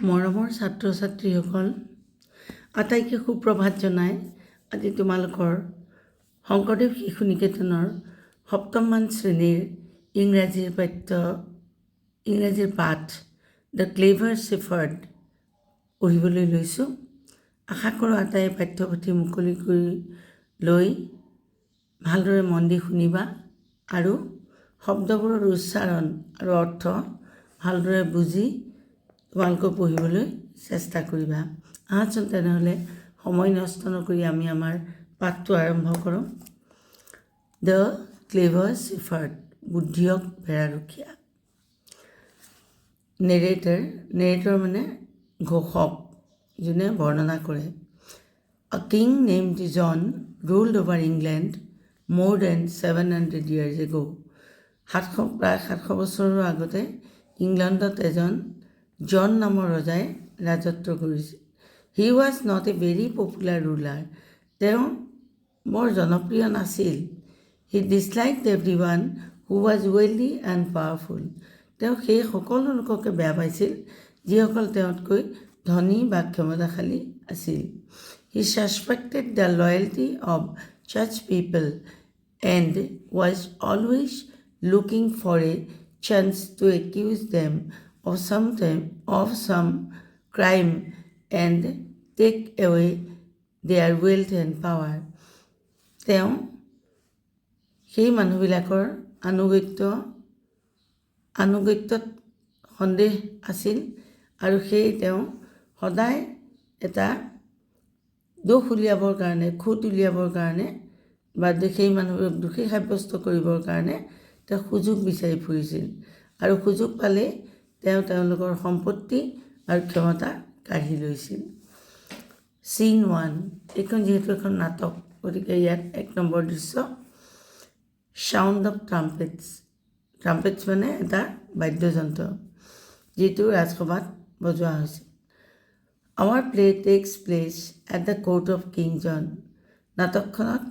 মৰমৰ ছাত্ৰ ছাত্ৰীসকল, আটাইকে সুপ্ৰভাত জনাই আজি তোমালোকৰ শংকৰদেৱ শিশু নিকেতনৰ সপ্তমমান শ্ৰেণীৰ ইংৰাজীৰ পাঠ দ্য ক্লেভাৰ শ্বেফাৰ্ড পঢ়িবলৈ লৈছোঁ। আশা কৰোঁ আটাইয়ে পাঠ্যপুথি মুকলি কৰি লৈ ভালদৰে মন দি শুনিবা আৰু শব্দবোৰৰ উচ্চাৰণ আৰু অৰ্থ ভালদৰে বুজি তোমালোকে পঢ়িবলৈ চেষ্টা কৰিবা। আহাচোন তেনেহ'লে সময় নষ্ট নকৰি আমি আমাৰ পাঠটো আৰম্ভ কৰোঁ। The ক্লেভাৰ shepherd, বুদ্ধিয়ক ভেড়াৰখীয়া। নেৰেটৰ মানে ঘোষক, যোনে বৰ্ণনা কৰে। A king named John ruled over England more than 700 years ago. প্ৰায় 700 বছৰৰ আগতে ইংলেণ্ডত এজন জন নামৰ ৰজাই ৰাজত্ব কৰিছিল। He was not a very popular ruler. তেওঁ বৰ জনপ্ৰিয় নাছিল। He disliked everyone who was wealthy and powerful. তেওঁ সেই সকলো লোককে বেয়া পাইছিল যিসকল তেওঁতকৈ ধনী বা ক্ষমতাশালী আছিল। He suspected the loyalty of such people and was always looking for a chance to accuse them of some crime and take away their wealth and power. তেওঁ সেই মানুহবিলাকৰ আনুগত্যত সন্দেহ আছিল আৰু তেওঁ সদায় এটা দোষ উলিয়াবৰ কাৰণে, খুঁত উলিয়াবৰ কাৰণে বা সেই মানুহবোৰক দোষী সাব্যস্ত কৰিবৰ কাৰণে তেওঁ সুযোগ বিচাৰি ফুৰিছিল আৰু সুযোগ পালেই তেওঁলোকৰ সম্পত্তি আৰু ক্ষমতা কাঢ়ি লৈছিল। Scene 1, এইখন যিহেতু এখন নাটক, গতিকে ইয়াত 1 নম্বৰ দৃশ্য। Sound of trumpets. ট্ৰাম্পেটছ মানে এটা বাদ্যযন্ত্ৰ যিটো ৰাজসভাত বজোৱা হৈছে। Our play takes place at the court of King John. নাটকখনত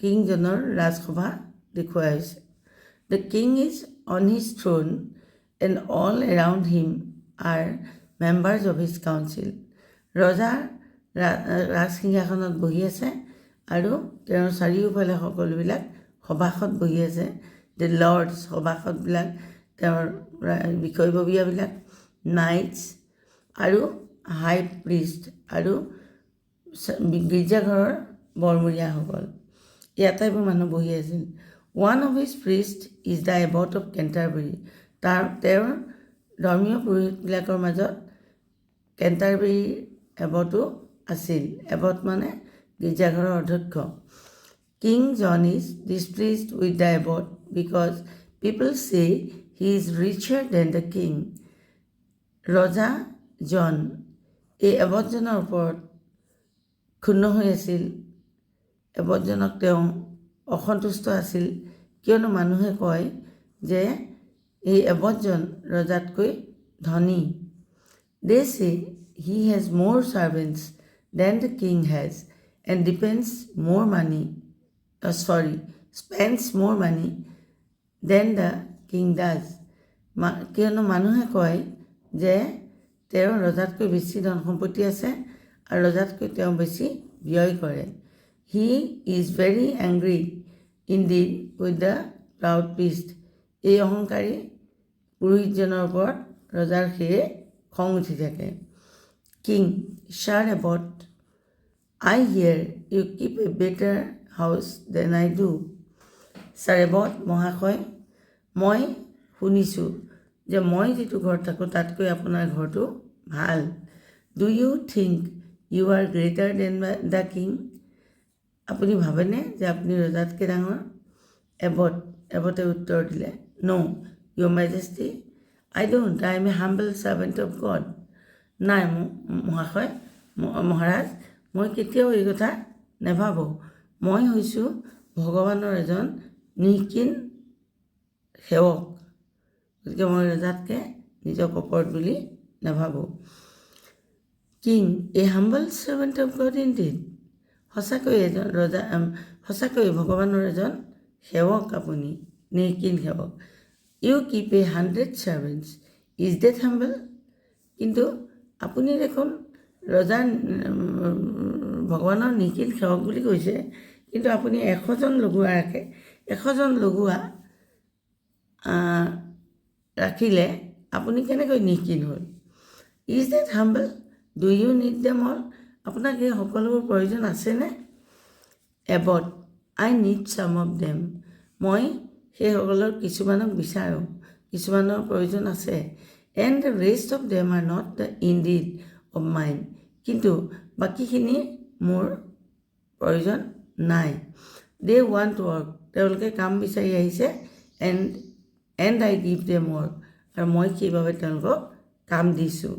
কিং জনৰ ৰাজসভা দেখুওৱা হৈছে। The king is on his throne and all around him are members of his council. ৰজা ৰাজসিংহাসনত বহি আছে আৰু তেওঁৰ চাৰিওফালে সকলোবিলাক সভাসদ বহি আছে। The lords, সভাসদবিলাক, তেওঁৰ বিষয়ববীয়াবিলাক, নাইটছ আৰু হাই প্ৰিষ্ট আৰু গীৰ্জাঘৰৰ বৰমূৰীয়াসকল, এই আটাইবোৰ মানুহ বহি আছিল। One of his priests is the abbot of Canterbury. তেওঁৰ ধৰ্মীয় পুৰোহিতবিলাকৰ মাজত কেণ্টাৰবেৰী এবটো আছিল। এবট মানে গীৰ্জাঘৰৰ অধ্যক্ষ। King John is displeased with the abbot because people say he is richer than the king. ৰজা জন এই এবটজনৰ ওপৰত ক্ষুণ্ণ হৈ আছিল। এবটজনক তেওঁ অসন্তুষ্ট আছিল কিয়নো মানুহে কয় যে এই এবটজন ৰজাতকৈ ধনী। They say he has more servants than the king has and spends more money than the king does. কিয়নো মানুহে কয় যে তেওঁ ৰজাতকৈ বেছি ধন সম্পত্তি আছে আৰু ৰজাতকৈ তেওঁ বেছি ব্যয় কৰে। He is very angry indeed with the proud priest. এই অহংকাৰী পুৰোহিতজনৰ ওপৰত ৰজাৰ সেয়ে খং উঠি থাকে। King, Sir Abbot, I hear you keep a better house than I do. Sir Abbot, মহাশয়, মই শুনিছোঁ যে মই যিটো ঘৰত থাকোঁ তাতকৈ আপোনাৰ ঘৰটো ভাল। Do you think you are greater than the king? আপুনি ভাবেনে যে আপুনি ৰজাতকৈ ডাঙৰ? এবটে উত্তৰ দিলে, No, Your Majesty, I don't. I am a humble servant of God. নাই মহাৰাজ, মই কেতিয়াও এই কথা নেভাবোঁ। মই হৈছোঁ ভগৱানৰ এজন নিকিন সেৱক, গতিকে মই ৰজাতকৈ নিজক ওপৰত বুলি নাভাবোঁ। King, a humble servant of God indeed. সঁচাকৈ ভগৱানৰ এজন সেৱক আপুনি, নিকিন সেৱক। You keep 100 servants. Is that humble? কিন্তু আপুনি দেখোন ৰজাৰ ভগৱানৰ নিখিল সেৱক বুলি কৈছে, কিন্তু আপুনি 100জন লগুৱা ৰাখে, 100জন লগুৱা ৰাখিলে আপুনি কেনেকৈ নিখিল হ'ল? Is that humble? Do you need them all? আপোনাক এই সকলোবোৰ প্ৰয়োজন আছেনে? Abbot, I need some of them. মই সেইসকলৰ কিছুমানক বিচাৰোঁ, কিছুমানৰ প্ৰয়োজন আছে। And the rest of them are not the indeed of mine. কিন্তু বাকীখিনি মোৰ প্ৰয়োজন নাই। They want work. তেওঁলোকে কাম বিচাৰি আহিছে। And I give them work. আৰু মই সেইবাবে তেওঁলোকক কাম দিছোঁ।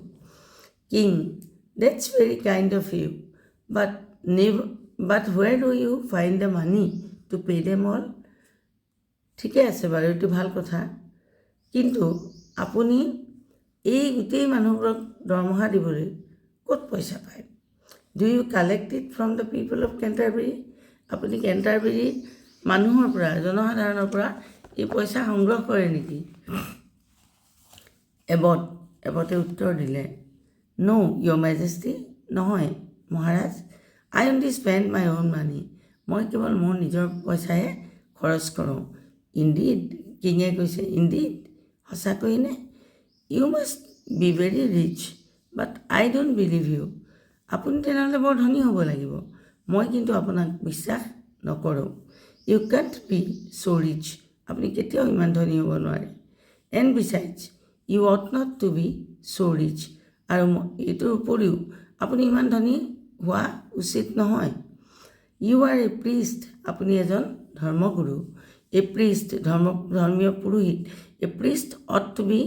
King, that's very kind of U, but where do you find the money to pay them all? ঠিকে আছে বাৰু, এইটো ভাল কথা, কিন্তু আপুনি এই গোটেই মানুহবোৰক দৰমহা দিবলৈ ক'ত পইচা পায়? Do you collect it from the people of Canterbury? আপুনি কেণ্টাৰবেৰী মানুহৰ পৰা, জনসাধাৰণৰ পৰা এই পইচা সংগ্ৰহ কৰে নেকি? এবটে উত্তৰ দিলে, নো ইয়'ৰ মেজেষ্টি, নহয় মহাৰাজ। আই অনলি স্পেণ্ড মাই অ'ন মানি। মই কেৱল মোৰ নিজৰ পইচাহে খৰচ কৰোঁ। ইনডিড, কিঙে কৈছে, ইনডিড, সঁচাকৈ নে? You must be very rich, but I don't believe you. আপুনি তেনেহ'লে বৰ ধনী হ'ব লাগিব, মই কিন্তু আপোনাক বিশ্বাস নকৰোঁ। You can't be so' rich. আপুনি কেতিয়াও ইমান ধনী হ'ব নোৱাৰে। And besides, you ought not to be so' rich. আৰু এইটোৰ উপৰিও আপুনি ইমান ধনী হোৱা উচিত নহয়। You are a priest. আপুনি এজন ধৰ্মগুৰু। এ প্ৰিষ্ট, ধৰ্মীয় পুৰোহিত। A priest ought to be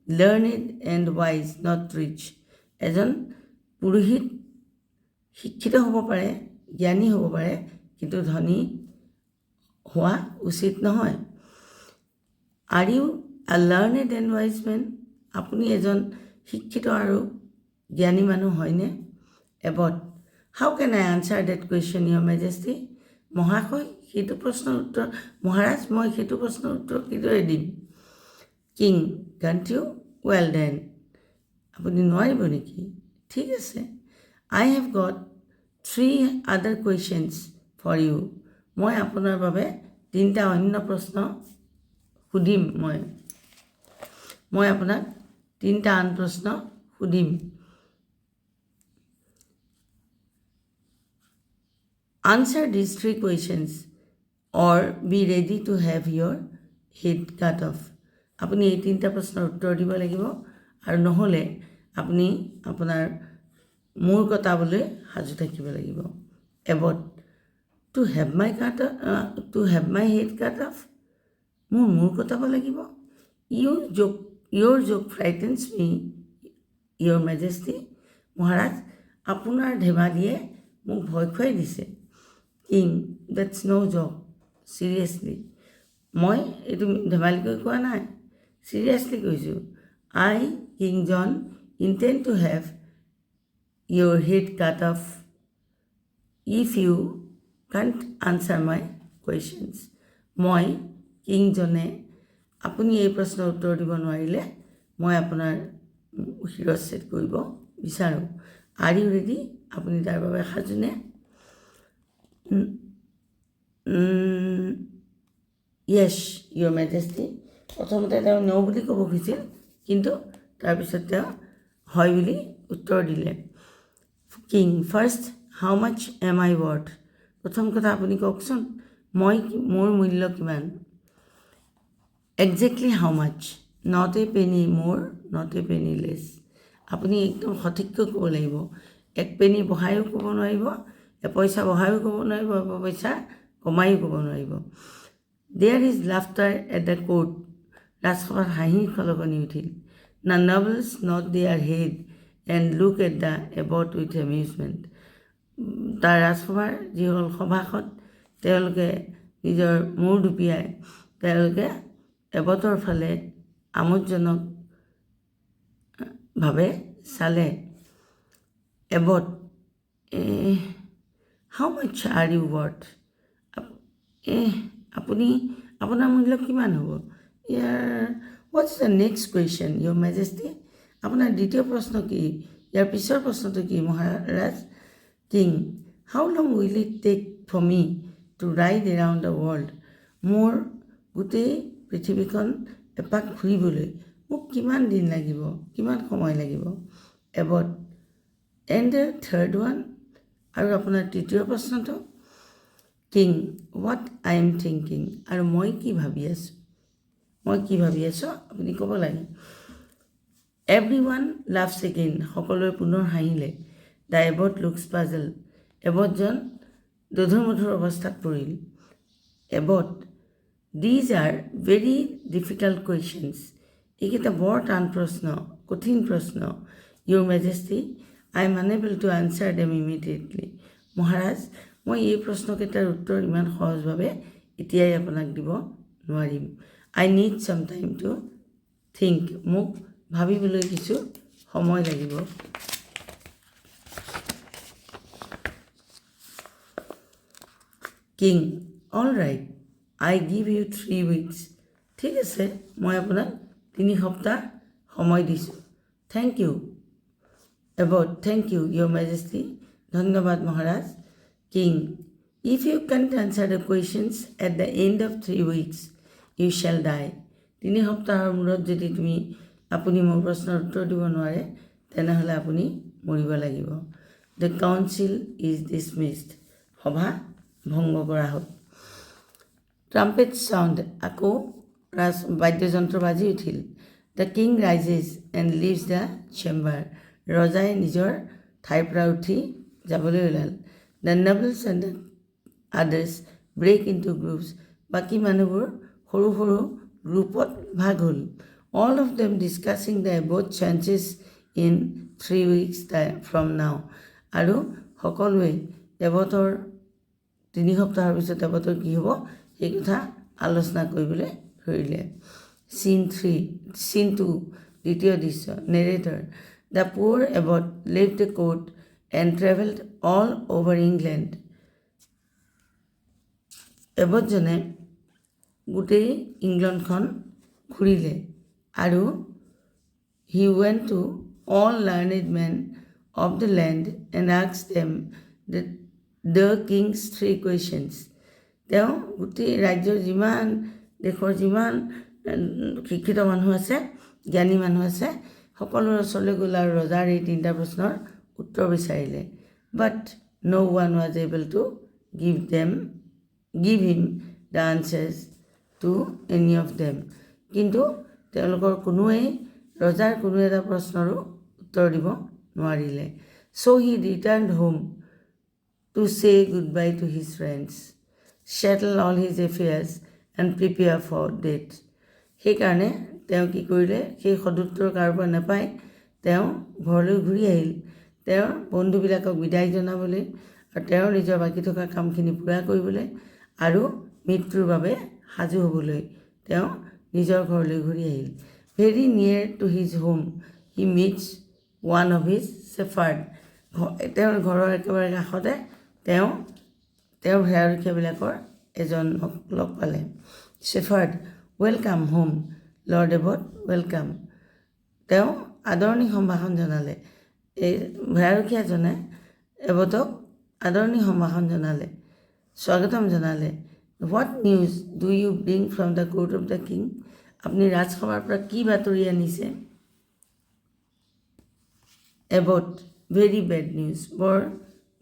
learned and wise, not rich. এজন পুৰোহিত শিক্ষিত হ'ব পাৰে, জ্ঞানী হ'ব পাৰে, কিন্তু ধনী হোৱা উচিত নহয়। আৰ ইউ আ লাৰ্ণেড এণ্ড ৱাইজ মেন? আপুনি এজন শিক্ষিত আৰু জ্ঞানী মানুহ হয়নে? Abbot, how can I answer that question your majesty? মহাশয়, সেইটো প্ৰশ্নৰ উত্তৰ, মহাৰাজ, মই সেইটো প্ৰশ্নৰ উত্তৰ কিদৰে দিম? King, can't you? Well then, আপুনি নোৱাৰিব নেকি? ঠিক আছে। আই হেভ গট 3 আদাৰ কুৱেশ্যনছ ফৰ ইউ। মই আপোনাৰ বাবে 3টা অন্য প্ৰশ্ন সুধিম। মই আপোনাক 3টা আন প্ৰশ্ন সুধিম। Answer these 3 questions or be ready to have your head cut off. আপুনি এই 3টা প্ৰশ্নৰ উত্তৰ দিব লাগিব, আৰু নহ'লে আপুনি আপোনাৰ মূৰ কটাবলৈ সাজু থাকিব লাগিব। Abbott, to have my head cut of? মোৰ মূৰ কটাব লাগিব? Your joke ফ্ৰাইটেনছ me your মেজেষ্টি। মহাৰাজ, আপোনাৰ ধেমালিয়ে মোক ভয় খুৱাই দিছে। কিং, দেটছ ন' জক, চিৰিয়াছলি। মই এইটো ধেমালিকৈ কোৱা নাই, চিৰিয়াছলি কৈছোঁ। I, king John, intend to have your head cut off if you can't answer my questions. মই, কিংজনে, আপুনি এই প্ৰশ্নৰ উত্তৰ দিব নোৱাৰিলে মই আপোনাৰ শিৰচ্ছেদ কৰিব বিচাৰোঁ। Are you ready? আপুনি তাৰ বাবে সাজুনে? য়েছ ইয়'ৰ মেজেষ্টি। প্ৰথমতে তেওঁ ন' বুলি ক'ব খুজিছিল, কিন্তু তাৰপিছত তেওঁ হয় বুলি উত্তৰ দিলে। King, first, how much am I worth? প্ৰথম কথা আপুনি কওকচোন, মোৰ মূল্য কিমান? Exactly how much? Not a পেনি মোৰ, নট এ পেনি লেছ। আপুনি একদম সঠিককৈ ক'ব লাগিব। 1 পেনি বঢ়ায়ো ক'ব নোৱাৰিব, এপইচা বঢ়ায়ো ক'ব নোৱাৰিব, এপইচা কমায়ো ক'ব নোৱাৰিব। There is laughter at the court. ৰাজসভাত হাঁহিৰ খলকনি উঠিল। The nobles nod their head and look at the abbot with amusement. তাৰ ৰাজসভাৰ যিসকল সভাসদ, তেওঁলোকে নিজৰ মূৰ দুপিয়াই তেওঁলোকে এবটৰ ফালে আমোদজনকভাৱে চালে। Abbot, how much are you worth? আপোনাৰ মূল্য কিমান হ'ব? What's the next question your majesty? আপোনাৰ দ্বিতীয় প্ৰশ্ন কি ইয়াৰ পিছৰ প্ৰশ্নটো কি মহাৰাজ king how long will it take for me to ride around the world মোৰ গোটেই পৃথিৱীখন এপাক ঘূৰিবলৈ মোক কিমান দিন লাগিব কিমান সময় লাগিব Abbott and the third one আৰু আপোনাৰ তৃতীয় প্ৰশ্নটো king what I am thinking আৰু মই কি ভাবি আছোঁ আপুনি ক'ব লাগে এভৰিৱান লাভছ এগেইন সকলোৱে পুনৰ হাঁহিলে দ্য এবট লুকছ পাজল এবটজন দধুৰ অৱস্থাত পৰিল abbot these are very difficult questions এইকেইটা বৰ টান প্ৰশ্ন কঠিন প্ৰশ্ন your majesty I am unable to answer them immediately মহাৰাজ মই এই প্ৰশ্নকেইটাৰ উত্তৰ ইমান সহজভাৱে এতিয়াই আপোনাক দিব নোৱাৰিম আই নিড চাম টাইম টু থিংক মোক ভাবিবলৈ কিছু সময় লাগিব কিং অল ৰাইট আই গিভ ইউ 3 weeks ঠিক আছে মই আপোনাক 3 সপ্তাহ সময় দিছোঁ thank you abbot thank you your majesty ধন্যবাদ মহাৰাজ king if you can't answer the questions at the end of 3 weeks you shall die 3 সপ্তাহৰ মূৰত যদি আপুনি মোৰ প্ৰশ্নৰ উত্তৰ দিব নোৱাৰে তেনেহ'লে আপুনি মৰিব লাগিব দ্য কাউন্সিল ইজ ডিছমিছড সভা ভংগ কৰা হ'ল ট্ৰাম্পেট চাউণ্ড আকৌ বাদ্যযন্ত্ৰ বাজি উঠিল the king rises and leaves the chamber ৰজাই নিজৰ ঠাইৰ পৰা উঠি যাবলৈ ওলাল the nobles and the others break into groups বাকী মানুহবোৰ সৰু সৰু গ্ৰুপত ভাগ হ'ল all of them discussing the above chances in 3 weeks from now আৰু সকলোৱে এবটৰ 3 সপ্তাহৰ পিছত এবটৰ কি হ'ব সেই কথা আলোচনা কৰিবলৈ ধৰিলে Scene 2 দ্বিতীয় দৃশ্য narrator the poor abbot left the court and travelled all over England এবটজনে গোটেই ইংলেণ্ডখন ঘূৰিলে আৰু he went to all learned men of the land and asked them the king's 3 questions তেওঁ গোটেই ৰাজ্যৰ দেশৰ যিমান শিক্ষিত মানুহ আছে জ্ঞানী মানুহ আছে সকলোৰে ওচৰলৈ গ'ল আৰু ৰজাৰ এই 3টা প্ৰশ্নৰ উত্তৰ বিচাৰিলে বাট no one was able to give him the answers to any of them কিন্তু তেওঁলোকৰ ৰজাৰ কোনো এটা প্ৰশ্নৰো উত্তৰ দিব নোৱাৰিলে so he returned home to say goodbye to his friends settle all his affairs and prepare for death সেইকাৰণে তেওঁ কি কৰিলে সেই সদুত্তৰ কাৰোবাৰ নাপায় তেওঁ ঘৰলৈ ঘূৰি আহিল তেওঁৰ বন্ধুবিলাকক বিদায় জনাবলৈ আৰু তেওঁৰ নিজৰ বাকী থকা কামখিনি পূৰা কৰিবলৈ আৰু মৃত্যুৰ বাবে সাজু হ'বলৈ তেওঁ নিজৰ ঘৰলৈ ঘূৰি আহিল very near to his home he Mitch one of his shepherd তেওঁৰ ঘৰৰ একেবাৰে কাষতে তেওঁৰ ভেড়াৰখীয়াবিলাকৰ এজনক লগ পালে shepherd welcome home lord Abbott welcome তেওঁ আদৰণি সম্ভাষণ জনালে এই ভেড়াৰখীয়াজনে এবটক আদৰণি সম্ভাষণ জনালে স্বাগতম জনালে what news do you bring from the court of the king আপুনি ৰাজসভাৰ পৰা কি বাতৰি আনিছে এবট ভেৰি বেড নিউজ বৰ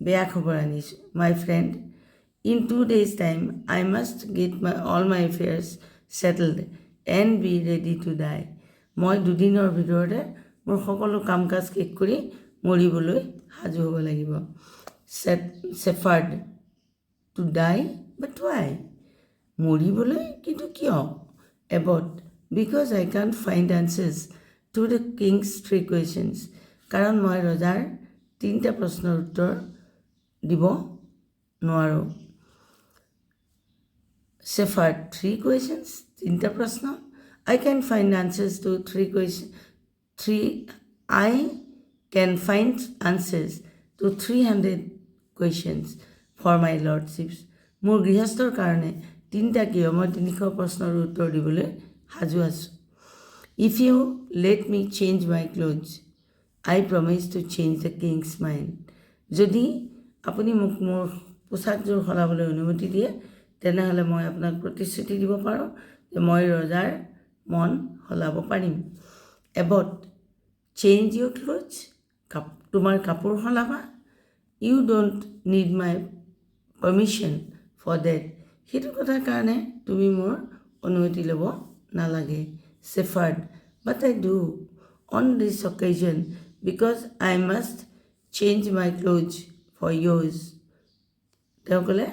বেয়া খবৰ আনিছোঁ my friend in 2 days time I must get all my affairs settled and be ready to die মই 2 দিনৰ ভিতৰতে মোৰ সকলো কাম কাজ শেষ কৰি মৰিবলৈ সাজু হ'ব লাগিব Shepherd to die but Y মৰিবলৈ কিন্তু কিয় Abbott because I can't find answers to the Kings 3 questions কাৰণ মই ৰজাৰ 3টা প্ৰশ্নৰ উত্তৰ দিব নোৱাৰোঁ ছেফাৰ্ড 3 questions 3টা প্ৰশ্ন I can find answers to 3 questions. I can find answers to 300 questions for my lordships. মোৰ গৃহস্থৰ কাৰণে 3টা কিয় মই 300 প্ৰশ্নৰ উত্তৰ দিবলৈ সাজু আছোঁ If you let me change my clothes, I promise to change the king's mind. যদি আপুনি মোক মোৰ পোছাকযোৰ সলাবলৈ অনুমতি দিয়ে তেনেহ'লে মই আপোনাক প্ৰতিশ্ৰুতি দিব পাৰোঁ যে মই ৰজাৰ মন সলাব পাৰিম. About change your clothes, তোমাৰ কাপোৰ সলাবা. You don't need my permission for that. সেইটো কথাৰ কাৰণে তুমি মোৰ অনুমতি ল'ব নালাগে. Shepherd, but I do on this occasion because I must change my clothes for yours. তেওঁ ক'লে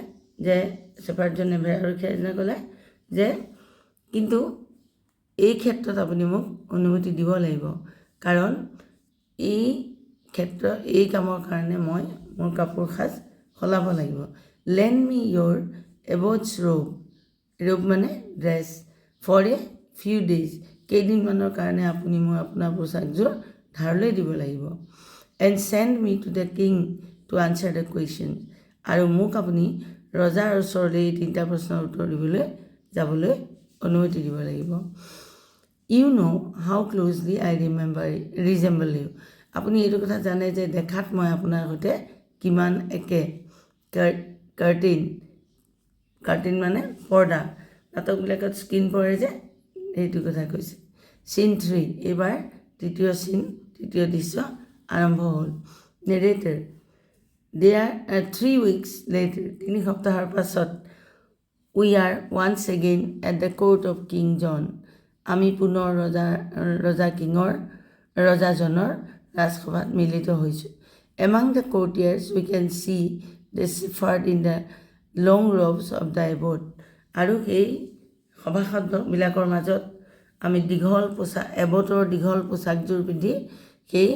যে শেফাৰ্ডজনে ভেড়াৰখীয়াজনে ক'লে যে কিন্তু এই ক্ষেত্ৰত আপুনি মোক অনুমতি দিব লাগিব কাৰণ এই কামৰ কাৰণে মই মোৰ কাপোৰ সাজ সলাব লাগিব. Lend me your abbott's robe মানে dress for a few days. কেইদিনমানৰ কাৰণে আপুনি মোৰ আপোনাৰ পোছাকযোৰ ধাৰলৈ দিব লাগিব. And send me to the king to answer the question. আৰু মোক আপুনি ৰজাৰ ওচৰলৈ এই 3টা প্ৰশ্নৰ উত্তৰ দিবলৈ যাবলৈ অনুমতি দিব লাগিব. You know how closely I resemble you. আপুনি এইটো কথা জানে যে দেখাত মই আপোনাৰ সৈতে কিমান একে. কাৰ্টিন মানে পৰ্দা, নাটকবিলাকত স্ক্ৰীন পৰে যে সেইটো কথা কৈছে. Scene 3, এইবাৰ তৃতীয় দৃশ্য আৰম্ভ হ'ল. Narrator, there are 3 weeks later, 3 সপ্তাহৰ পাছত we are once again at the court of King John. আমি পুনৰ ৰজাজনৰ ৰাজসভাত মিলিত হৈছোঁ. Among the courtiers we can see the shepherd in the long robes of the abbot. আৰু সেই সভাসদবিলাকৰ মাজত আমি এবটৰ দীঘল পোছাকযোৰ পিন্ধি সেই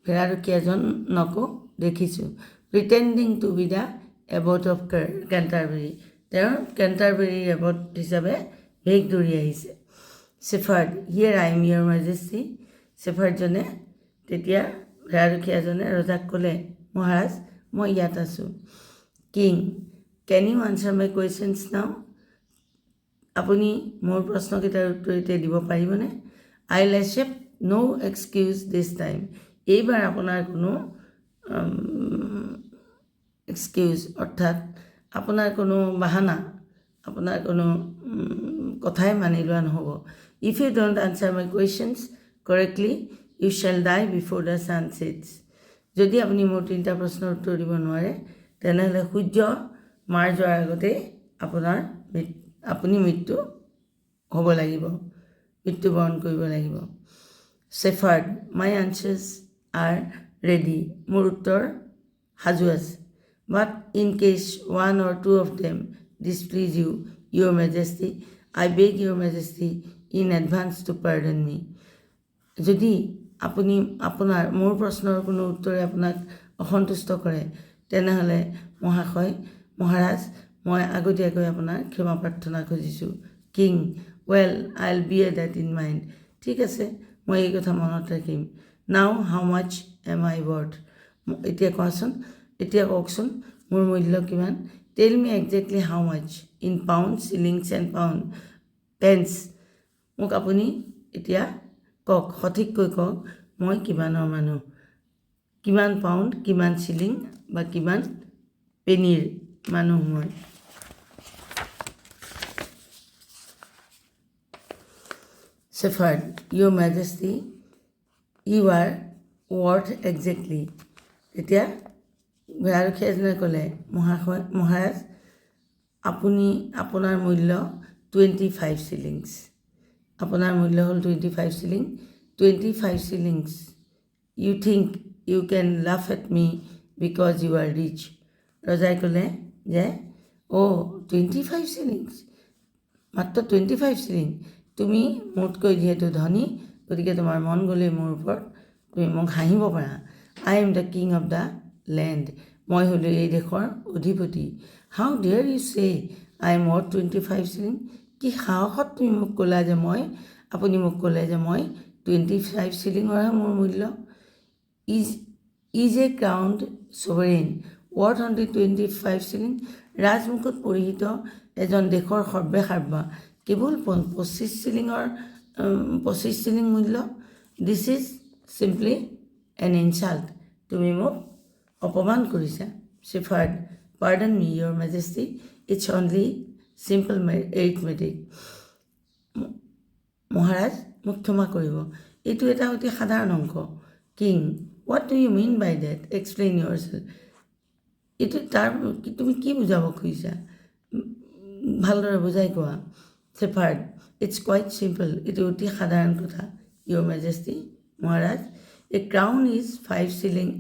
ভেড়াৰখীয়াজনকো দেখিছোঁ. Pretending to be the abbot of Canterbury. তেওঁৰ কেণ্টাৰবেৰীৰ এবট হিচাপে ভেগ ধৰি আহিছে. Shepherd, here I am, your majesty. শেফাৰ্ডজনে তেতিয়া ভেড়াৰখীয়াজনে ৰজাক ক'লে, মহাৰাজ মই ইয়াত আছোঁ. King, can you answer my questions now? আপুনি মোৰ প্ৰশ্নকেইটাৰ উত্তৰ এতিয়া দিব পাৰিবনে? I'll accept no excuse this time. এইবাৰ আপোনাৰ কোনো এক্সকিউজ অৰ্থাৎ আপোনাৰ কোনো বাহানা, আপোনাৰ কোনো কথাই মানি লোৱা নহ'ব. If you don't answer my questions correctly, you shall die before the sun sets. যদি আপুনি মোৰ 3টা প্ৰশ্নৰ উত্তৰ দিব নোৱাৰে তেনেহ'লে সূৰ্য মাৰ যোৱাৰ আগতেই আপুনি মৃত্যুবৰণ কৰিব লাগিব. Shepherd, my answers are ready. মোৰ উত্তৰ সাজু আছে. But in case 1 or 2 of them displease you, your majesty, I beg your majesty in advance to pardon me. যদি মোৰ প্ৰশ্নৰ কোনো উত্তৰে আপোনাক অসন্তুষ্ট কৰে তেনেহ'লে মহাৰাজ মই আগতীয়াকৈ আপোনাৰ ক্ষমা প্ৰাৰ্থনা খুজিছোঁ. King, well, I'll bear that in mind. ঠিক আছে, মই এই কথা মনত ৰাখিম. Now how much am I worth? এতিয়া কওকচোন মোৰ মূল্য কিমান? Tell me exactly how much in pounds, shillings and pence. মোক আপুনি এতিয়া কওক, সঠিককৈ কওক মই কিমানৰ মানুহ, কিমান পাউণ্ড, কিমান শিলিং বা কিমান পেনিৰ মানুহ মই. Shepherd, your majesty, you are worth exactly. এতিয়া ভেড়াৰখীয়াজনে ক'লে, মহাৰাজ আপোনাৰ মূল্য 25 shillings. আপোনাৰ মূল্য হ'ল 25 shilling. 25 shillings. You think you can laugh at me because you are rich. ৰজাই ক'লে যে 25 shillings, মাত্ৰ 25 shilling. তুমি মোতকৈ যিহেতু ধনী গতিকে তোমাৰ মন গ'লে মোৰ ওপৰত তুমি মোক হাঁহিব পাৰা. I am the king of the land. মই হ'লো এই দেশৰ অধিপতি. How dare you say I am worth 25 shilling? কি সাহসত আপুনি মোক ক'লে যে মই 25 shillingৰহে মোৰ মূল্য. Is a crowned sovereign worth only 25 shilling? ৰাজমুকুট পৰিহিত এজন দেশৰ সৰ্বেসাৰ্বা কেৱল 25 shilling মূল্য. This is simply an insult. তুমি মোক অপমান কৰিছা. Shepherd, pardon me, your majesty. It's only simple arithmetic. মহাৰাজ মোক ক্ষমা কৰিব. এইটো এটা অতি সাধাৰণ অংক. King, what do you mean by that? Explain yourself. এইটো তুমি কি বুজাব খুজিছা? ভালদৰে বুজাই কোৱা. Shepherd, it's quite simple. এইটো অতি সাধাৰণ কথা. Your majesty, Maharaj, a crown is 5 shillings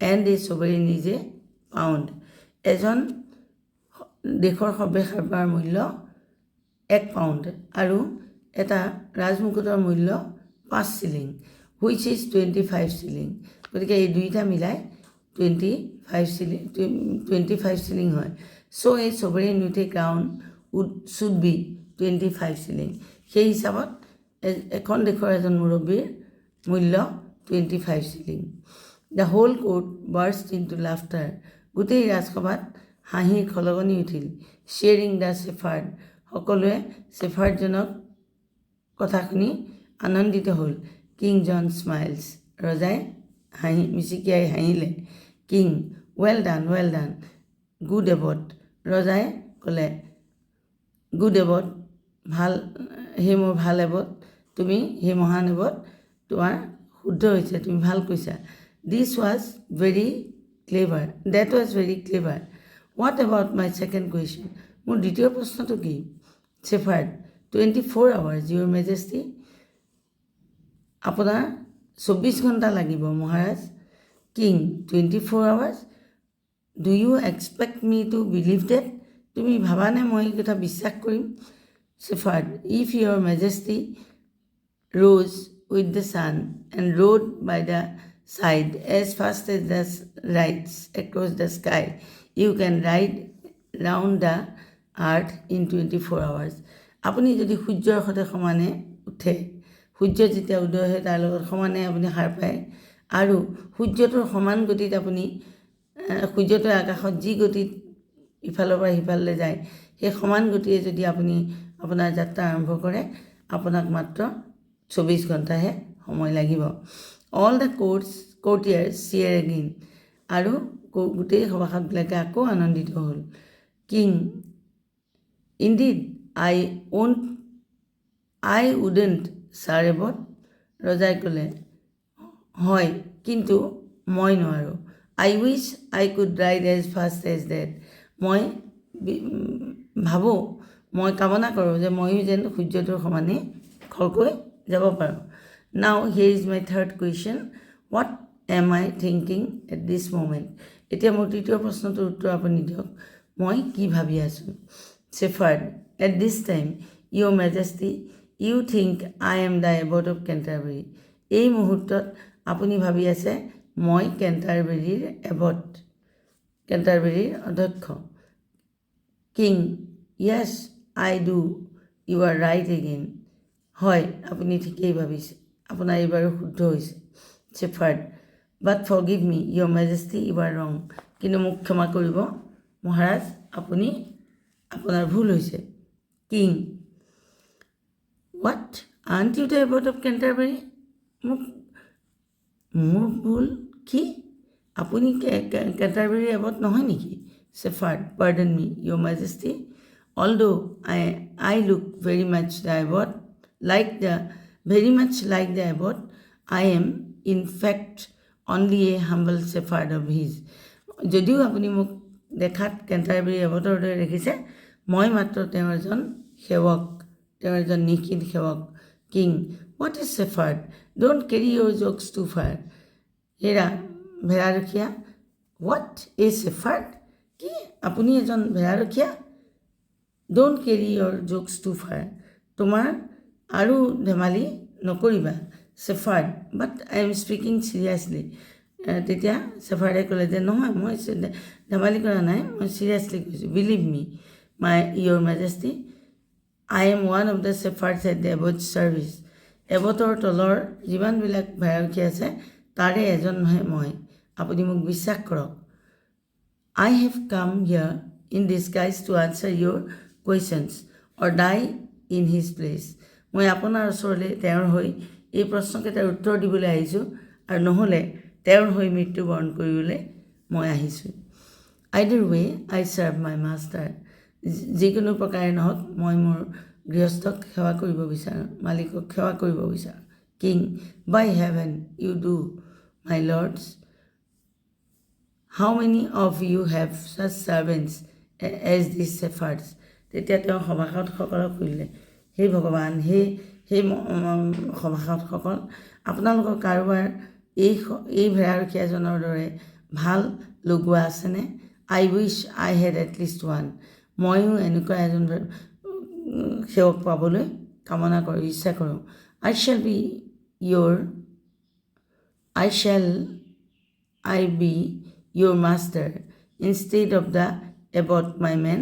and a sovereign is a pound. এজন দেশৰ সভ্যৰ মূল্য 1 পাউণ্ড আৰু এটা ৰাজমুকুটৰ মূল্য 5 শিলিং, which is 25 শিলিং. গতিকে এই দুইটা মিলাই 25 শিলিং হয়. So a sovereign with a crown should be 25 shilling. সেই হিচাপত এখন দেশৰ এজন মুৰব্বীৰ মূল্য 25 shilling. The whole court burst into laughter. গোটেই ৰাজসভাত হাঁহিৰ খলগনি উঠিল. Sharing the shepherd. সকলোৱে শেফাৰ্ডজনক কথা শুনি আনন্দিত হ'ল. King John smiles. ৰজাই মিচিকিয়াই হাঁহিলে. King, well done, well done. Good abbot. ৰজাই ক'লে, good abbot, ভাল, হে মোৰ ভাল এবট, তুমি হে মহান এবট, তোমাৰ শুদ্ধ হৈছে, তুমি ভাল কৈছা. This was very clever. That was very clever. What about my second question? মোৰ দ্বিতীয় প্ৰশ্নটো কি? Shepherd, 24 hours, your majesty. আপোনাৰ 24 ঘণ্টা লাগিব মহাৰাজ. King, 24 hours? Do you expect me to believe that? তুমি ভাবানে মই এই কথা বিশ্বাস কৰিম? Shepherd, if your majesty rose with the sun and rode by the side as fast as the rides across the sky, you can ride round the earth in 24 hours. আপুনি যদি সূৰ্যৰ সৈতে সমানে উঠে, সূৰ্য যেতিয়া উদয় হয় তাৰ লগত সমানে আপুনি সাৰ পায় আৰু সূৰ্যটোৰ সমান গতিত আপুনি সূৰ্যটোৰ আকাশত যি গতিত ইফালৰ পৰা সিফাললৈ যায় সেই সমান গতিয়ে যদি আপুনি আপোনাৰ যাত্ৰা আৰম্ভ কৰে আপোনাক মাত্ৰ 24 ঘণ্টাহে সময় লাগিব. All the courtiers cheer again. আৰু গোটেই সভাসদবিলাকে আকৌ আনন্দিত হ'ল. King, indeed, I wouldn't, sir abbot. ৰজাই ক'লে, হয় কিন্তু মই নোৱাৰোঁ. I wish I could ride as fast as that. মই ভাবোঁ, মই কামনা কৰোঁ যে ময়ো যেন সূৰ্যটোৰ সমানে খৰকৈ যাব পাৰোঁ. Now here is my third question. What am I thinking at this moment? এতিয়া মোৰ তৃতীয় প্ৰশ্নটোৰ উত্তৰ আপুনি দিয়ক. মই কি ভাবি আছোঁ? Shepherd, at this time, your majesty, you think I am the abbot of Canterbury. এই মুহূৰ্তত আপুনি ভাবি আছে মই কেণ্টাৰবেৰীৰ এবট, কেণ্টাৰবেৰীৰ অধ্যক্ষ. King, yes, I do. You are right again. হয় আপুনি ঠিকেই ভাবিছে, আপোনাৰ এইবাৰো শুদ্ধ হৈছে. Shepherd, but forgive me, your majesty, you are wrong. কিন্তু মোক ক্ষমা কৰিব মহাৰাজ, আপুনি আপোনাৰ ভুল হৈছে. King, what? Aren't you the abbot of Canterbury? মোৰ ভুল কি? আপুনি কেণ্টাৰবেৰীৰ এবট নহয় নেকি? Shepherd, pardon me, your majesty. Although I look very much like the abbot, I am in fact only a humble shepherd of his. যদিও আপুনি মোক দেখাত কেণ্টাৰবেৰী এবটৰ দৰে দেখিছে, মই মাত্ৰ তেওঁৰ এজন সেৱক, তেওঁৰ এজন নিখিল সেৱক. King, what is shepherd? Don't carry your jokes too far. হেৰা ভেড়াৰখীয়া. What is shepherd? কি আপুনি এজন ভেড়াৰখীয়া? Don't carry your jokes too far. তোমাৰ আৰু ধেমালি নকৰিবা. Shepherd, but I am speaking seriously. তেতিয়া শেফাৰ্ডে ক'লে যে নহয় মই ধেমালি কৰা নাই, মই চিৰিয়াছলি কৈছোঁ. Believe me, your majesty, I am one of the shepherds at the abbot's service. এবটৰ তলৰ যিমানবিলাক ভেড়াৰখী আছে তাৰে এজনহে মই, আপুনি মোক বিশ্বাস কৰক. I have come here in disguise to answer your questions or die in his place. মই আপোনাৰ ওচৰলৈ তেওঁৰ হৈ এই প্ৰশ্নকেইটাৰ উত্তৰ দিবলৈ আহিছোঁ আৰু নহ'লে তেওঁৰ হৈ মৃত্যুবৰণ কৰিবলৈ মই আহিছোঁ। আইদাৰ ৱে আই চাৰ্ভ মাই মাষ্টাৰ, যিকোনো প্ৰকাৰে নহওক মই মোৰ গৃহস্থক সেৱা কৰিব বিচাৰোঁ, মালিকক সেৱা কৰিব বিচাৰোঁ। King, by heaven you do my lords, how many of you have such servants as this shepherds. তেতিয়া তেওঁ সভাসদসকলক সুধিলে, সেই ভগৱান, সেই সভাসদসকল, আপোনালোকৰ কাৰোবাৰ এই ভেড়াৰখীয়াজনৰ দৰে ভাল লগোৱা আছেনে? I wish I had at least one, ময়ো এনেকুৱা এজন সেৱক পাবলৈ কামনা কৰোঁ, ইচ্ছা কৰোঁ। I shall I be your master instead of the abbot my men.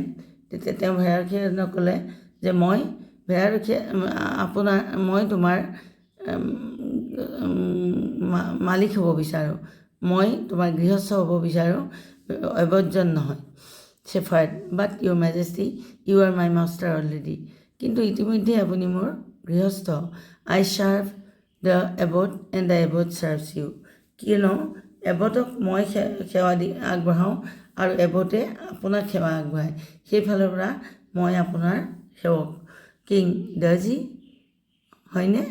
তেতিয়া তেওঁ ভেড়াৰখীয়াজনক ক'লে যে মই তোমাৰ মালিক হ'ব বিচাৰোঁ, মই তোমাৰ গৃহস্থ হ'ব বিচাৰোঁ, এবটজন নহয়। Shepherd, but your majesty you are my master already, কিন্তু ইতিমধ্যে আপুনি মোৰ গৃহস্থ। I serve the abbot and the abbot serves you, কিয়নো এবটক মই সেৱা আগবঢ়াওঁ আৰু এবটে আপোনাক সেৱা আগবঢ়ায়, সেইফালৰ পৰা মই আপোনাৰ সেৱক। কিং, ডাজ হি, হয়নে?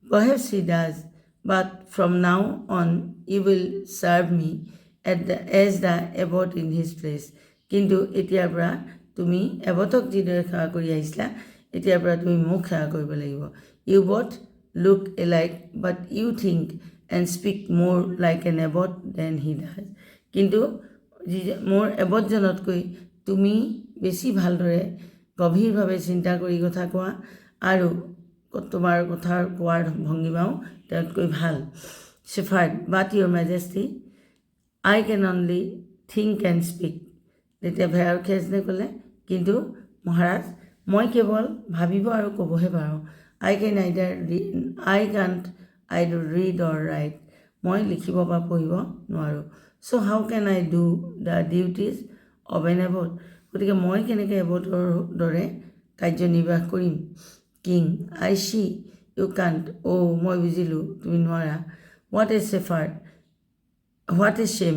Perhaps he does, but from now on you will serve me as the abbot in his place, কিন্তু এতিয়াৰ পৰা তুমি এবটক যিদৰে সেৱা কৰি আহিছিলা, এতিয়াৰ পৰা তুমি মোক সেৱা কৰিব লাগিব। You both look alike, but you think and speak more like an abbot than he does, কিন্তু মোৰ এবটজনতকৈ তুমি বেছি ভালদৰে গভীৰভাৱে চিন্তা কৰি কথা কোৱা আৰু তোমাৰ কথাৰ কোৱাৰ ভংগীমাও তেওঁতকৈ ভাল। Shepherd, but your majesty I can only think and speak. তেতিয়া ভেড়াৰখীয়াজনে ক'লে, কিন্তু মহাৰাজ, মই কেৱল ভাবিব আৰু ক'বহে পাৰোঁ। I can't either read or write, মই লিখিব বা পঢ়িব নোৱাৰোঁ। So' how can I do the duties of an abbot, গতিকে মই কেনেকৈ এবটৰ দৰে কাৰ্যনিৰ্বাহ কৰিম। King, I see you can't, মই বুজিলোঁ, তুমি নোৱাৰা। What a shame,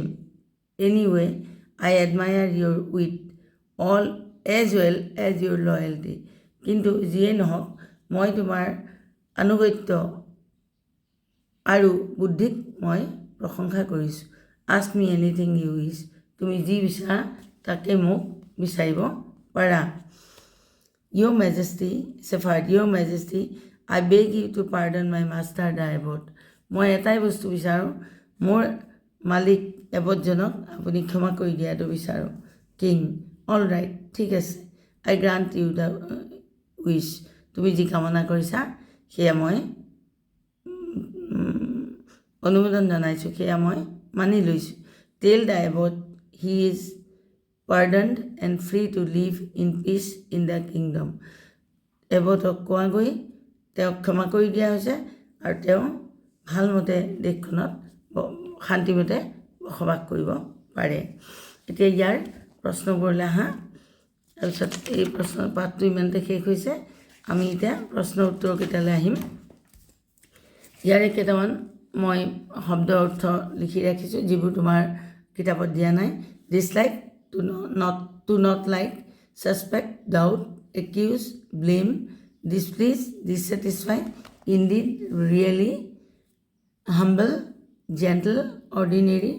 anyway I admire your wit all as well as your loyalty, কিন্তু যিয়েই নহওক মই তোমাৰ আনুগত্য আৰু বুদ্ধিক মই প্ৰশংসা কৰিছোঁ। Ask me anything you wish, তুমি যি বিচাৰা তাকে মোক বিচাৰিব পাৰা। Your majesty, shepherd, your majesty I beg you to pardon my master the abbot, মই এটাই বস্তু বিচাৰোঁ, মোৰ মালিক এবটজনক আপুনি ক্ষমা কৰি দিয়াটো বিচাৰোঁ। কিং, অল ৰাইট, ঠিক আছে। আই গ্ৰাণ্ট ইউ দ্য উইচ, তুমি যি কামনা কৰিছা সেয়া মই অনুমোদন জনাইছোঁ, সেয়া মই মানি লৈছোঁ। Tell the abbot he is pardoned and free to live in peace in the kingdom, এবটক কোৱাগৈ তেওঁক ক্ষমা কৰি দিয়া হৈছে আৰু তেওঁ ভালমতে দেশখনত শান্তিমতে বসবাস কৰিব পাৰে। এতিয়া ইয়াৰ প্ৰশ্নবোৰলৈ আহা, তাৰপিছত এই প্ৰশ্ন পাঠটো ইমানতে শেষ হৈছে। আমি এতিয়া প্ৰশ্ন উত্তৰকেইটালৈ আহিম। ইয়াৰে কেইটামান মই শব্দ অৰ্থ লিখি ৰাখিছোঁ, যিবোৰ তোমাৰ কিতাপত দিয়া নাই। Dislike, to not like, suspect, doubt, accuse, blame, displease, dissatisfy, indeed, really, humble, gentle, ordinary,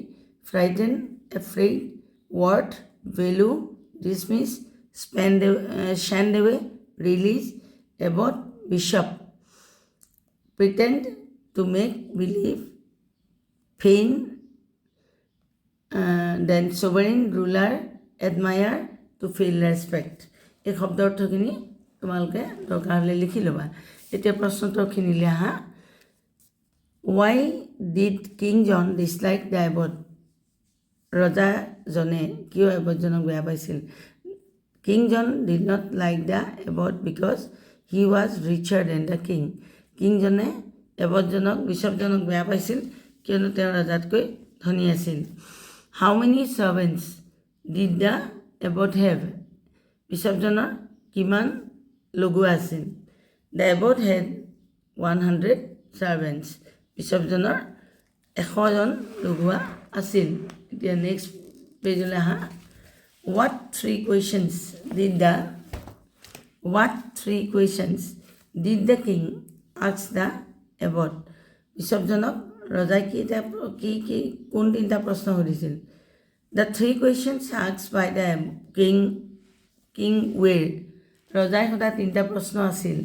frightened, afraid, worth, value, dismiss, send away, release, abbot, bishop, pretend, to make believe, feign, then sovereign, ruler, admire, to feel respect। এই শব্দ অৰ্থখিনি তোমালোকে দৰকাৰ হ'লে লিখি ল'বা। এতিয়া প্ৰশ্নোত্তৰখিনিলৈ আহা। Why did King John dislike the abbot? ৰজাজনে কিয় এবটজনক বেয়া পাইছিল? King John did not like the abbot because he was richer than the king. কিংজনে বিশ্বপজনক বেয়া পাইছিল কিয়নো তেওঁ ৰজাতকৈ ধনী আছিল। How many servants did the abbot have? বিশ্বপজনৰ কিমান লগোৱা আছিল? The abbot had 100 servants. বিশ্বজনৰ 100 জন লগুৱা আছিল. এতিয়া নেক্সট পেজলৈ আহা. What three questions did the king ask the abbot? বিশ্বজনক ৰজাই কোন তিনিটা প্ৰশ্ন সুধিছিল? The three questions asked by the king were, ৰজাই সোধা তিনিটা প্ৰশ্ন আছিল.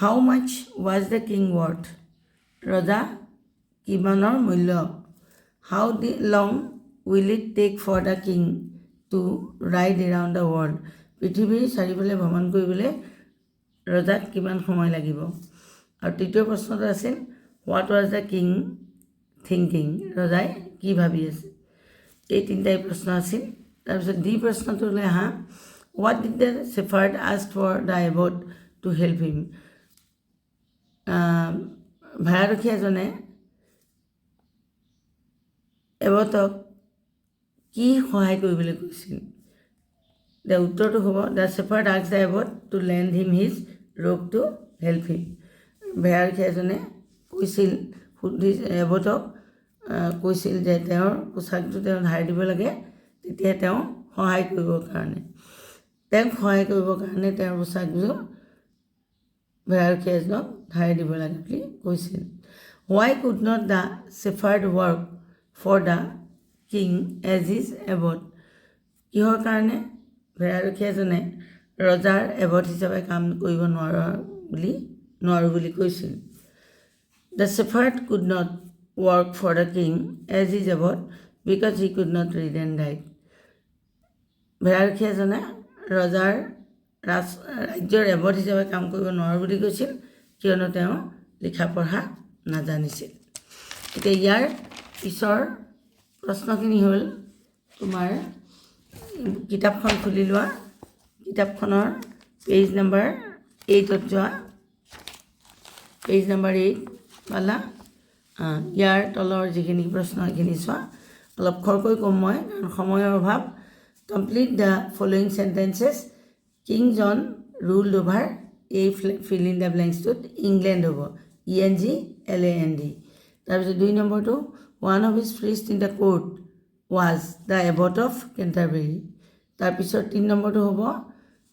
How much was the king worth? ৰজা কিমানৰ মূল্য? How long will it take for the king to ride around the world? পৃথিৱীৰ চাৰিওফালে ভ্ৰমণ কৰিবলৈ ৰজাক কিমান সময় লাগিব? আৰু তৃতীয় প্ৰশ্নটো আছিল What was the king thinking? ৰজাই কি ভাবি আছে? এই তিনিটাই প্ৰশ্ন আছিল. তাৰপিছত ডি প্ৰশ্নটোলৈ আহা. What did the shepherd ask for the abbot to help him? ভাড়াৰখীয়া এজনে এবটক কি সহায় কৰিবলৈ কৈছিল? উত্তৰটো হ'ব The shepherd asked the abbot to lend him his robe to help him. ভাড়াৰখীয়া এজনে কৈছিল এবটক কৈছিল যে তেওঁৰ পোছাকটো তেওঁ ধাৰ দিব লাগে, তেতিয়া তেওঁ সহায় কৰিবৰ কাৰণে তেওঁৰ পোছাকযোৰ ভাড়াৰখীয়া এজনক ধাৰ দিব লাগে বুলি কৈছিল. Why could not the shepherd work for the king as his abbot? কিহৰ কাৰণে ভাড়াৰখীয়া এজনে ৰজাৰ এবট হিচাপে কাম কৰিব নোৱাৰো বুলি কৈছিল? The shepherd could not work for the king as his abbot because he could not read and write. ভাড়াৰখীয়া এজনে ৰজাৰ ৰাজ্যৰ এবট হিচাপে কাম কৰিব নোৱাৰো বুলি কৈছিল কিয়নো তেওঁ লিখা পঢ়া নাজানিছিল. এতিয়া ইয়াৰ পিছৰ প্ৰশ্নখিনি হ'ল তোমাৰ কিতাপখন খুলি লোৱা. কিতাপখনৰ পেজ নম্বৰ 8ত যোৱা. পেজ নম্বৰ 8 পালা. ইয়াৰ তলৰ যিখিনি প্ৰশ্ন সেইখিনি চোৱা. অলপ খৰকৈ ক'ম মই কাৰণ সময়ৰ অভাৱ. Complete the following sentences. King John ruled over fill in the blanksটোত ইংলেণ্ড হ'ব ENGLAND. তাৰপিছত 2 নম্বৰটো one of his priests in the court was the abbot of Canterbury. তাৰপিছত 3 নম্বৰটো হ'ব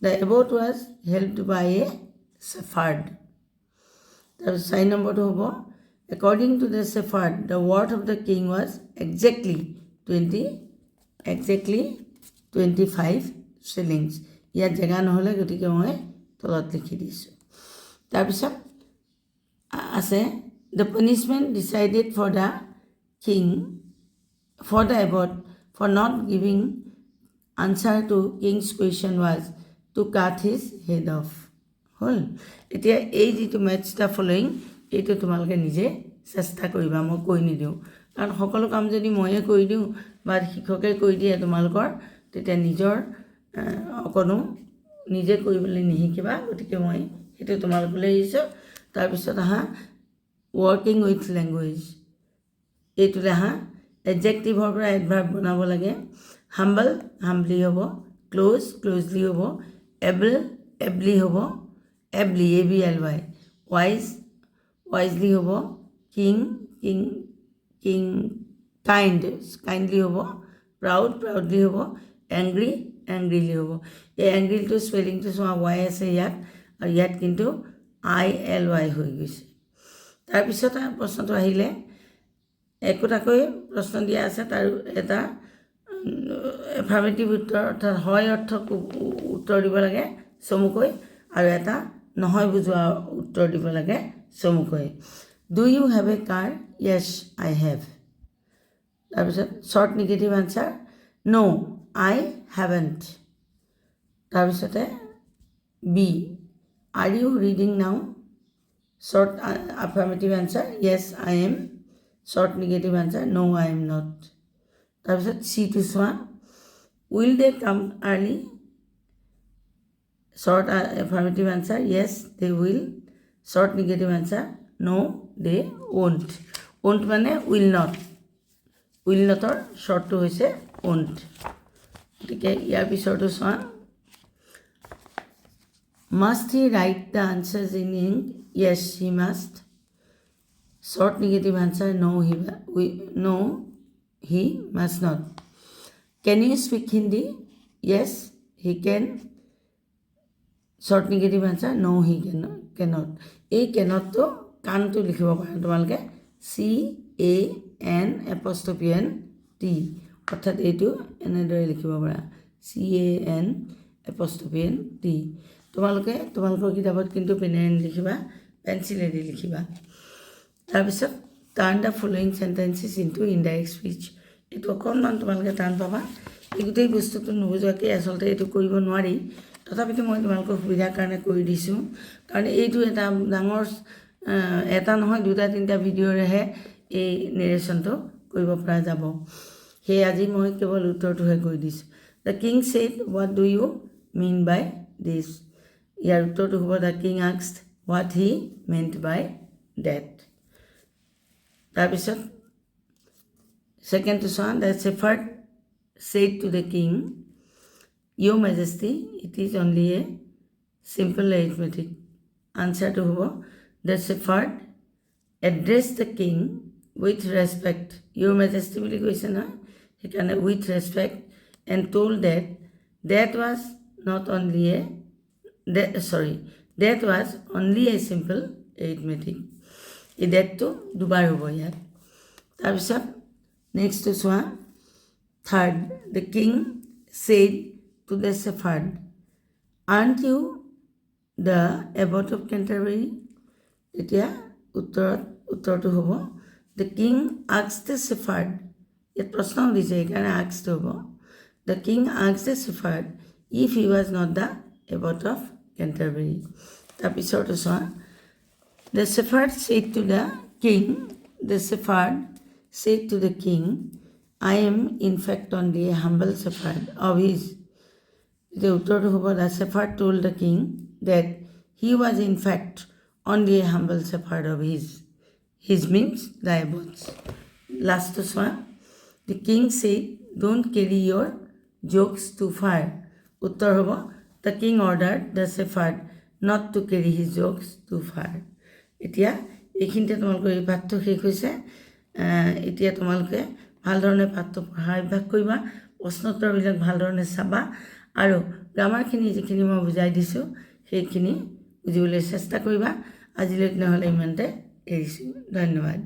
the abbot was helped by a shepherd. তাৰপিছত 4 নম্বৰটো হ'ব according to the shepherd the worth of the king was exactly 25 shillings. ইয়াত জেগা নহ'লে গতিকে মই তলত লিখি দিছোঁ. তাৰপিছত আছে the punishment decided for the abbot for not giving answer to king's question was to cut his head off. হ'ল. এতিয়া এই যিটো match the following এইটো তোমালোকে নিজে চেষ্টা কৰিবা, মই কৈ নিদিওঁ কাৰণ সকলো কাম যদি ময়ে কৰি দিওঁ বা শিক্ষকে কৰি দিয়ে তোমালোকৰ তেতিয়া নিজৰ অকণো নিজে কৰিবলৈ নিশিকিবা. গতিকে মই সেইটো তোমালোকলৈ আহিছোঁ. তাৰপিছত আহা ৱৰ্কিং উইথ লেংগুৱেজ. এইটোলৈ আহা এডজেক্টিভৰ পৰা এডভাৰ্ব বনাব লাগে. হাম্বল হাম্বলি হ'ব, ক্ল'জলি হ'ব, এবলি হ'ব, ABLY, ৱাইজলি হ'ব, কাইণ্ডলি হ'ব, প্ৰাউডলি হ'ব, এংগ্ৰিলি হ'ব. এই এংগ্ৰিলটো স্পেলিংটো চোৱা Y আছে ইয়াত আৰু ইয়াত কিন্তু ILY হৈ গৈছে. তাৰপিছত প্ৰশ্নটো আহিলে একোটাকৈ প্ৰশ্ন দিয়া আছে তাৰ এটা এফাৰ্মেটিভ উত্তৰ অৰ্থাৎ হয় অৰ্থক উত্তৰ দিব লাগে চমুকৈ আৰু এটা নহয় বুজোৱা উত্তৰ দিব লাগে চমুকৈ. Do you have a car? Yes, I have. তাৰপিছত short negative answer no, I haven't. তাৰপিছতে B, are you reading now? Short affirmative answer yes, I am. Short negative answer no, I am not. তাৰপিছত C to চোৱা will they come early? Short affirmative answer yes, they will. Short negative answer no, they won't. Won't মানে will not. will notৰ shortটো হৈছে won't. গতিকে ইয়াৰ পিছৰটো চোৱা must he write the answers in ink? Yes, he must. Short negative answer, no, he must not. Can you speak Hindi? Yes, he can. Short negative answer, no, he cannot. এই cannot to কাণটো লিখিব পাৰা তোমালোকে CAN''T অৰ্থাৎ এইটো এনেদৰে লিখিব পাৰা CAN''T তোমালোকৰ কিতাপত কিন্তু পেনেৰে লিখিবা, পেঞ্চিলেৰে লিখিবা। তাৰপিছত turn the following sentences into indirect speech. এইটো অকণমান তোমালোকে টান পাবা, এই গোটেই বস্তুটো নুবুজোৱাকৈ আচলতে এইটো কৰিব নোৱাৰি। তথাপিতো মই তোমালোকৰ সুবিধাৰ কাৰণে কৰি দিছোঁ, কাৰণ এইটো এটা ডাঙৰ এটা নহয় দুটা তিনিটা ভিডিঅ'ৰেহে এই নেৰেশ্যনটো কৰিব পৰা যাব। সেয়ে আজি মই কেৱল উত্তৰটোহে কৰি দিছোঁ। The king said what do you mean by this. ইয়াৰ উত্তৰটো হ'ব the king asked what he meant by that. তাৰপিছত ছেকেণ্ডটো চোৱা, the shepherd said to the king, Your Majesty, it is only a simple arithmetic. Answer to hobo, the shepherd addressed the king with respect. Your Majesty boli koise na, hekane with respect, and told that was only a simple arithmetic. এই ডেটটো দুবাৰ হ'ব ইয়াত। তাৰপিছত নেক্সটটো চোৱা, third, the king said to the shepherd, aren't you the abbot of Canterbury? এতিয়া উত্তৰটো হ'ব, the king asked the shepherd, ইয়াত প্ৰশ্ন দিছে সেইকাৰণে asked হ'ব, the king asked the shepherd if he was not the abbot of Canterbury. তাৰপিছৰটো চোৱা, the shepherd said to the king, I am in fact only a humble shepherd of his. The উত্তৰটো হ'ব, the shepherd told the king that he was in fact only a humble shepherd of his. His means the abbots. Last to চোৱা, the king said, don't carry your jokes too far. উত্তৰ হ'ব, the king ordered the shepherd not to carry his jokes too far. এতিয়া এইখিনিতে তোমালোকৰ এই পাঠটো শেষ হৈছে। এতিয়া তোমালোকে ভালধৰণে পাঠটো পঢ়াৰ অভ্যাস কৰিবা, প্ৰশ্নোত্তৰবিলাক ভালধৰণে চাবা, আৰু গ্ৰামাৰখিনি যিখিনি মই বুজাই দিছোঁ সেইখিনি বুজিবলৈ চেষ্টা কৰিবা। আজিলৈ নহ'লে ইমানতে এৰিছোঁ। ধন্যবাদ।